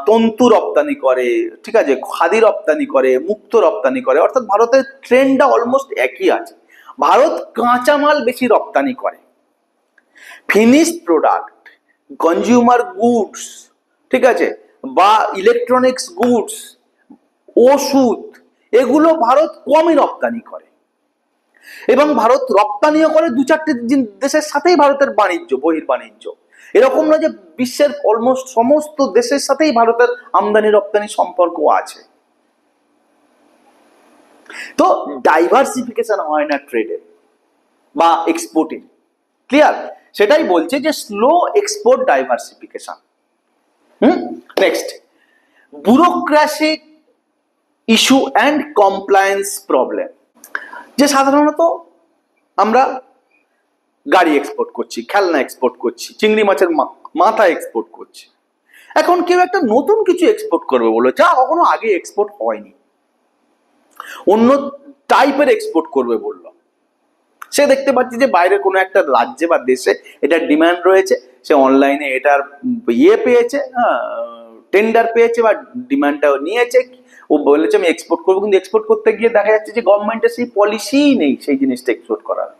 তন্তু রপ্তানি করে, ঠিক আছে, খাদি রপ্তানি করে, মুক্ত রপ্তানি করে, অর্থাৎ ভারতের ট্রেন্ডটা অলমোস্ট একই আছে। ভারত কাঁচামাল বেশি রপ্তানি করে, ফিনিশড প্রোডাক্ট, কনজিউমার গুডস, ঠিক আছে, বা ইলেকট্রনিক্স গুডস, ওষুধ, এগুলো ভারত কমই রপ্তানি করে। এবং ভারত রপ্তানিও করে 2-4টে দেশের সাথেই ভারতের বাণিজ্য, বহির্বাণিজ্য। এরকম না যে বিশ্বের অলমোস্ট সমস্ত দেশের সাথেই ভারতের আমদানি রপ্তানি সম্পর্ক আছে। তো ডাইভার্সিফিকেশন হয় না ট্রেডে বা এক্সপোর্টে, ক্লিয়ার? সেটাই বলছে যে slow export diversification. Next, bureaucratic issue and compliance problem. যে সাধারণত আমরা গাড়ি এক্সপোর্ট করছি, খেলনা এক্সপোর্ট করছি, চিংড়ি মাছের মাথা এক্সপোর্ট করছি, এখন কেউ একটা নতুন কিছু এক্সপোর্ট করবে বলে, যা কখনো আগে এক্সপোর্ট হয়নি, অন্য টাইপের এক্সপোর্ট করবে বললো, সে দেখতে পাচ্ছি যে বাইরে কোনো একটা রাজ্যে বা দেশে এটার ডিমান্ড রয়েছে, সে অনলাইনে এটার পেয়েছে, টেন্ডার পেয়েছে বা ডিমান্ডটা নিয়েছে, ও বলেছে আমি এক্সপোর্ট করবো, কিন্তু এক্সপোর্ট করতে গিয়ে দেখা যাচ্ছে যে গভর্নমেন্টের সেই পলিসিই নেই সেই জিনিসটা এক্সপোর্ট করার।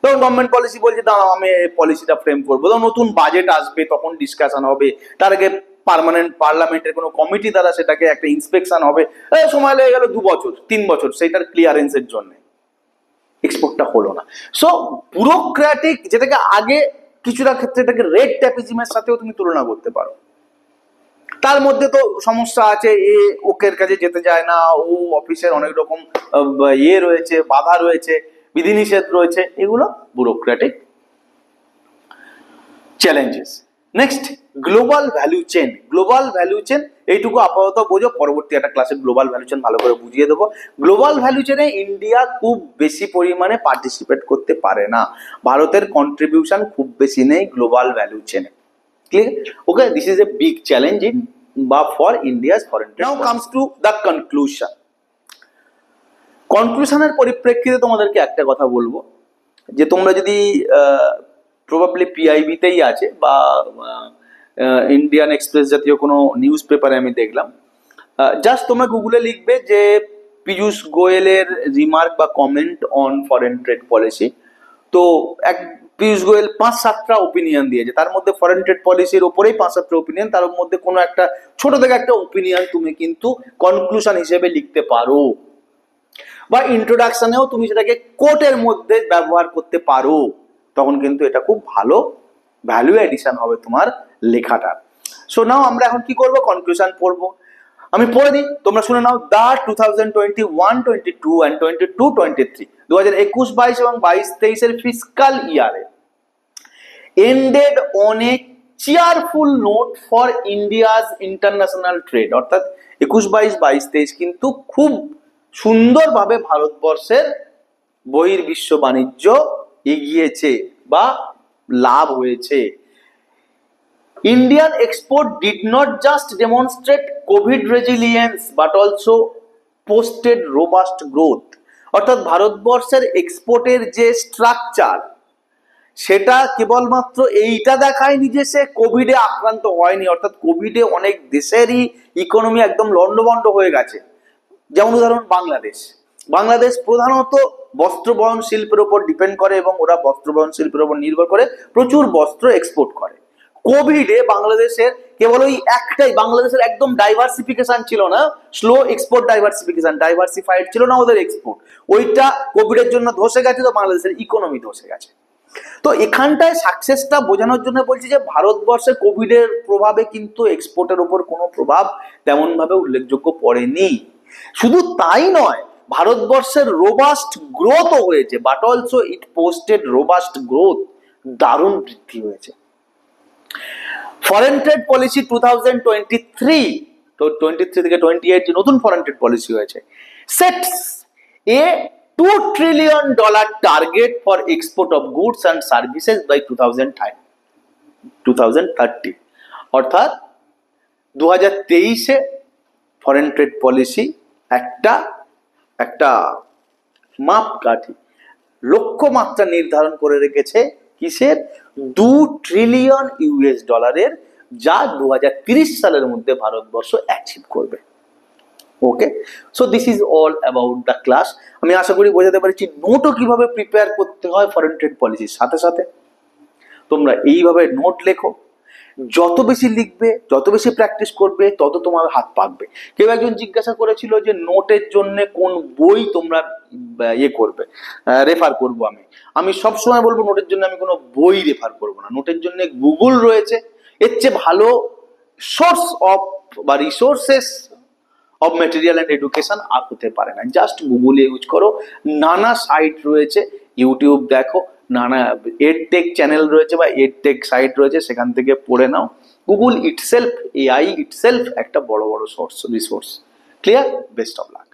তখন গভর্নমেন্ট পলিসি বলছে দাঁড়াও আমি পলিসিটা ফ্রেম করবো, তখন নতুন বাজেট আসবে, তখন ডিসকাশন হবে, তার আগে পার্মানেন্ট পার্লামেন্টের কোনো কমিটি দ্বারা সেটাকে একটা ইন্সপেকশন হবে, সময় লেগে গেল 2 বছর 3 বছর সেইটার ক্লিয়ারেন্সের জন্য, এক্সপোর্টটা হলো না। সো ব্যুরোক্র্যাটিক, যেটাকে আগে কিছুটা ক্ষেত্রে এটাকে রেড ট্যাপিজমের সাথেও তুমি তুলনা করতে পারো। তার মধ্যে তো সমস্যা আছে, ওকের কাছে যেতে যায় না, ও অফিসের অনেক রকম রয়েছে, বাধা রয়েছে, বিধিনিষেধ রয়েছে, এগুলো ব্যুরোক্র্যাটিক challenges. Next global value chain. Global value chain এইটুকু আপাতত বোঝো, পরবর্তী একটা ক্লাসে গ্লোবাল ভ্যালু চেন ভালো করে বুঝিয়ে দেবো। গ্লোবাল ভ্যালু চেনে ইন্ডিয়া খুব বেশি পরিমাণে পার্টিসিপেট করতে পারে না, ভারতের কন্ট্রিবিউশন খুব বেশি নেই গ্লোবাল ভ্যালু চেনে। Clear? Okay, this is a big challenge in বা for India's foreign trade. Now comes to the conclusion. কনক্লুশনের পরিপ্রেক্ষিতে তোমাদেরকে একটা কথা বলবো, যে তোমরা যদি প্রবাবলি পিআইবিতেই আছে বা ইন্ডিয়ান এক্সপ্রেস জাতীয় কোনো নিউজ পেপারে আমি দেখলাম, জাস্ট তোমরা গুগলে লিখবে যে পীযূষ গোয়েলের রিমার্ক বা comment on foreign trade policy. তো পীযূষ গোয়েল 5-7টা ওপিনিয়ন দিয়েছে, তার মধ্যে ফরেন ট্রেড পলিসির ওপরেই 5-7টা ওপিনিয়ন, তার মধ্যে কোনো একটা ছোট থেকে একটা ওপিনিয়ন তুমি কিন্তু কনক্লুশন হিসেবে লিখতে পারো, বা ইন্ট্রোডাকশনেও তুমি সেটাকে কোটের মধ্যে ব্যবহার করতে পারো, তখন কিন্তু এটা খুব ভালো ভ্যালু এডিশন হবে তোমার লেখাটা। সো নাও আমরা এখন কি করব, কনক্লুশন পড়বো। আমি পড়ে দিই, তোমরা শুনে নাও। দা 2021-22 and 22-23 2021-22 এবং 22-23 ফিসকাল ইয়ারে ended on a cheerful note for India's international trade। অর্থাৎ 21-22-23 কিন্তু খুব সুন্দরভাবে ভারতবর্ষের বহির্বিশ্ব বাণিজ্য এগিয়েছে বা লাভ হয়েছে। Indian export did not just demonstrate COVID resilience but also posted robust growth। অর্থাৎ ভারতবর্ষের এক্সপোর্টের যে স্ট্রাকচার, সেটা কেবলমাত্র এইটা দেখায়নি যে সে কোভিডে আক্রান্ত হয়নি, অর্থাৎ কোভিডে অনেক দেশেরই ইকোনমি একদম লন্ডভন্ড হয়ে গেছে। যেমন উদাহরণ বাংলাদেশ প্রধানত বস্ত্রবয়ন শিল্পের উপর ডিপেন্ড করে এবং ওরা বস্ত্রবয়ন শিল্পের উপর নির্ভর করে প্রচুর বস্ত্র এক্সপোর্ট করে। কোভিডে বাংলাদেশের কেবল ওই একটাই, বাংলাদেশের একদম ডাইভার্সিফিকেশন ছিল না, স্লো এক্সপোর্ট ডাইভার্সিফাইড ছিল না ওদের এক্সপোর্ট, ওইটা কোভিডের জন্য ধসে গেছে, তো বাংলাদেশের ইকোনমি ধসে গেছে। তো এখানটায় সাকসেসটা বোঝানোর জন্য বলছি যে ভারতবর্ষে কোভিডের প্রভাবে কিন্তু এক্সপোর্টের উপর কোনো প্রভাব তেমন ভাবে উল্লেখযোগ্য পড়েনি। শুধু তাই নয়, ভারতবর্ষের রোবাস্ট গ্রোথও হয়েছে, but also it posted robust growth, দারুণ বৃদ্ধি হয়েছে। ফরেন ট্রেড পলিসি 2023 তো 23 থেকে 28 যে নতুন ফরেন ট্রেড পলিসি হয়েছে, sets a $2 trillion target for export of goods and services by 2030। অর্থাৎ 2023-এ ফরেন ট্রেড পলিসি একটা মাপকাঠি, লক্ষ্যমাত্রা নির্ধারণ করে রেখেছে কিসের, $2 ট্রিলিয়ন, যা 2030 সালের মধ্যে ভারতবর্ষ অ্যাচিভ করবে। Okay, so this is all about the class. আমি আশা করি বোঝাতে পারছি নোটও কিভাবে প্রিপেয়ার করতে হয় ফরেন ট্রেড পলিসির সাথে সাথে। তোমরা এইভাবে নোট লেখো, যত বেশি লিখবে, যত বেশি প্র্যাকটিস করবে, তত তোমার হাত পাকবে। কেউ একজন জিজ্ঞাসা করেছিল যে নোটের জন্য কোন বই তোমরা করবে, রেফার করবো। আমি সবসময় বলবো নোটের জন্য আমি কোনো বই রেফার করবো না, নোটের জন্য গুগল রয়েছে, এর চেয়ে ভালো সোর্স অফ বা resources of material and education আর হতে পারে না। জাস্ট গুগল ইউজ করো, নানা সাইট রয়েছে, ইউটিউব দেখো, নানা এডটেক চ্যানেল রয়েছে বা এডটেক সাইট রয়েছে, সেখান থেকে পড়ে নাও। গুগল ইটসেলফ, এআই ইটসেলফ একটা বড় source, resource. Clear? Best of luck.